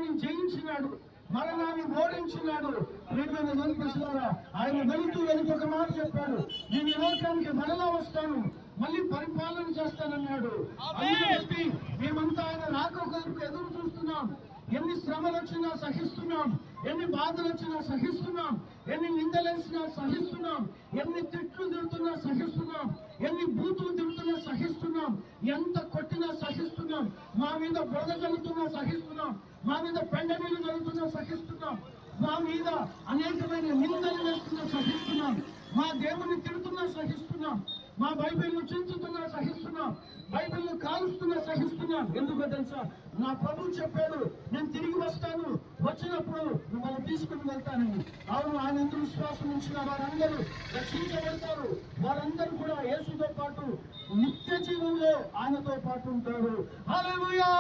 మరణాన్ని జయించినాడు, మరణాన్ని ఓడించినాడు. ఆయన వెళుతూ ఒక మాట చెప్పాడు, నేను ఈ లోకానికి మరలా వస్తాను, మళ్ళీ పరిపాలన చేస్తానన్నాడు. అందుకే మేమంతా ఆయన రాకొకరికి ఎదురు చూస్తున్నాం. ఎన్ని శ్రమలు వచ్చినా సహిస్తున్నాం, ఎన్ని బాధలు వచ్చినా సహిస్తున్నాం, ఎన్ని నిందలేసినా సహిస్తున్నాం, ఎన్ని తిట్లు తిడుతున్నా సహిస్తున్నాం, ఎన్ని బూతులు తిడుతున్నా సహిస్తున్నాం, ఎంత కొట్టినా సహిస్తున్నాం, మా మీద బురద జరుగుతున్నా సహిస్తున్నాం, మా మీద పెండనీళ్ళు జరుగుతున్నా సహిస్తున్నాం, మా మీద అనేకమైన నిందలు వేస్తున్నా సహిస్తున్నాం, మా దేవుని తిడుతున్నా సహిస్తున్నాం, మా బైబిల్ను చించుతున్నా సహిస్తున్నాం, బైబిల్ను కాలుస్తున్నా సహిస్తున్నాం. ఎందుకో తెలుసా? నా ప్రభు చెప్పాడు, నేను తిరిగి వస్తాను, వచ్చినప్పుడు మిమ్మల్ని తీసుకుని వెళ్తానని. అవును, ఆయన ఎందుకు విశ్వాసం ఉంచిన వారందరూ రక్షించబడతారు. వారందరూ కూడా యేసుతో పాటు నిత్య జీవంలో ఆయనతో పాటు ఉంటారు. హల్లెలూయా.